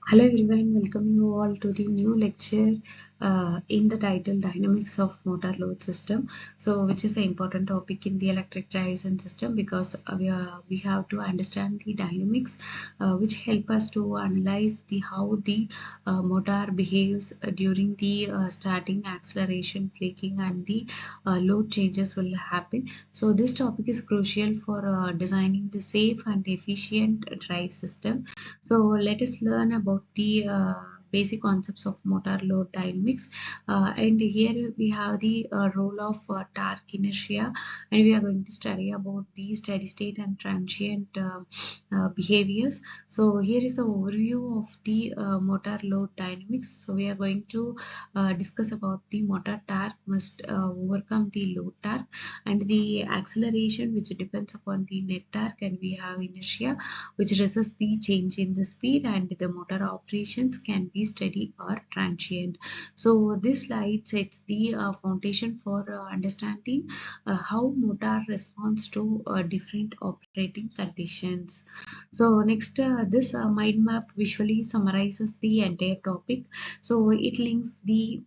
Hello everyone, welcome you all to the new lecture in the title Dynamics of Motor Load System. So which is an important topic in the electric drives and system because we have to understand the dynamics which help us to analyze the how the motor behaves during the starting, acceleration, braking and the load changes will happen. So this topic is crucial for designing the safe and efficient drive system. So let us learn about the basic concepts of motor load dynamics. And here we have the role of torque inertia, and we are going to study about the steady state and transient behaviors. So here is the overview of the motor load dynamics. So we are going to discuss about the motor torque must overcome the load torque, and the acceleration which depends upon the net torque, and we have inertia which resists the change in the speed, and the motor operations can be steady or transient. So this slide sets the foundation for understanding how motor responds to different operating conditions. So next, this mind map visually summarizes the entire topic. So it links the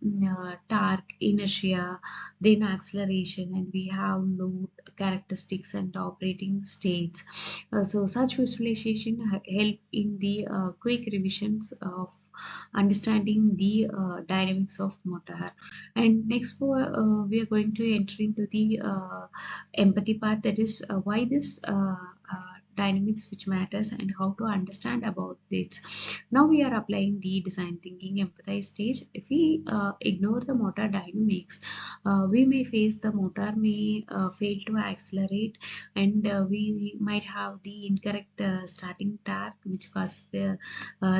torque, inertia, then acceleration, and we have load characteristics and operating states. So such visualization help in the quick revisions of understanding the dynamics of motor. And next we are going to enter into the empathy part, that is why this dynamics which matters and how to understand about this. Now we are applying the design thinking empathize stage. If we ignore the motor dynamics, we may face the motor may fail to accelerate, and we might have the incorrect starting torque which causes the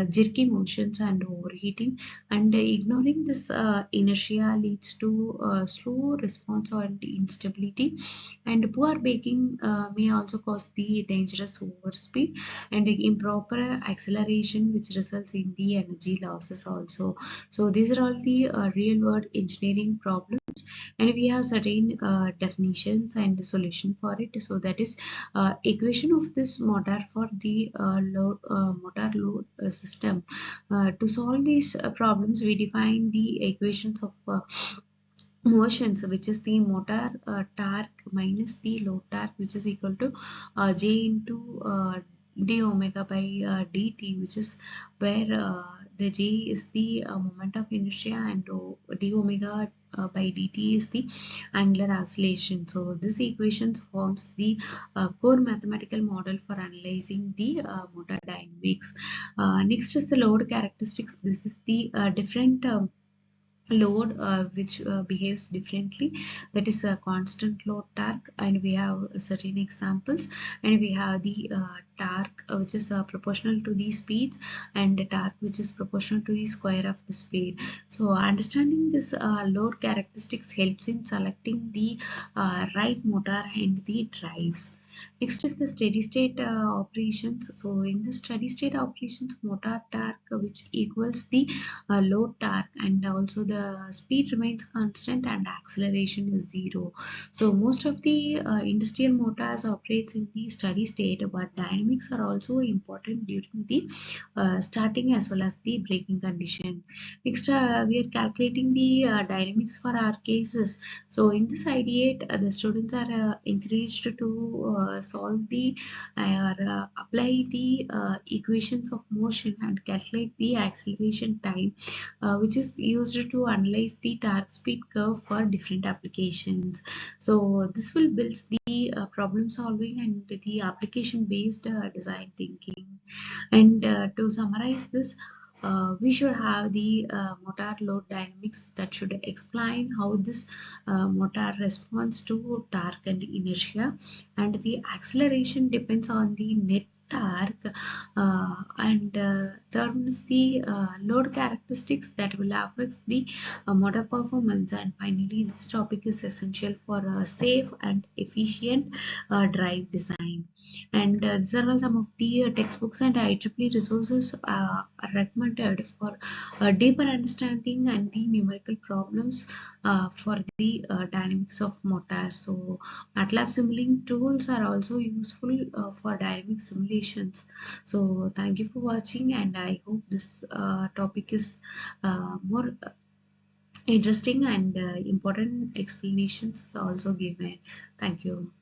jerky motions and overheating, and ignoring this inertia leads to slow response and instability, and poor braking may also cause the dangerous overspeed and improper acceleration which results in the energy losses also. So these are all the real world engineering problems, and we have certain definitions and the solution for it. So that is equation of this motor for the motor load system. To solve these problems, we define the equations of motions, which is the motor torque minus the load torque, which is equal to J into d omega by dt, which is where the J is the moment of inertia, and d omega by dt is the angular acceleration. So this equation forms the core mathematical model for analyzing the motor dynamics. Next is the load characteristics. This is the different load which behaves differently, that is a constant load torque, and we have certain examples, and we have the torque which is proportional to the speeds, and the torque which is proportional to the square of the speed. So understanding this load characteristics helps in selecting the right motor and the drives. Next is the steady state operations. So in the steady state operations, motor torque which equals the load torque, and also the speed remains constant and acceleration is zero. So most of the industrial motors operates in the steady state, but dynamics are also important during the starting as well as the braking condition. Next, we are calculating the dynamics for our cases. So in this ideate, the students are encouraged to solve the or apply the equations of motion and calculate the acceleration time, which is used to analyze the torque speed curve for different applications. So this will build the problem solving and the application based design thinking. And to summarize this, we should have the motor load dynamics that should explain how this motor responds to torque and inertia, and the acceleration depends on the net torque, and third one is the load characteristics that will affect the motor performance, and finally this topic is essential for a safe and efficient drive design. And these are all some of the textbooks and IEEE resources are recommended for deeper understanding and the numerical problems for the dynamics of motors. So MATLAB simulating tools are also useful for dynamic simulations. So thank you for watching, and I hope this topic is more interesting, and important explanations also given. Thank you.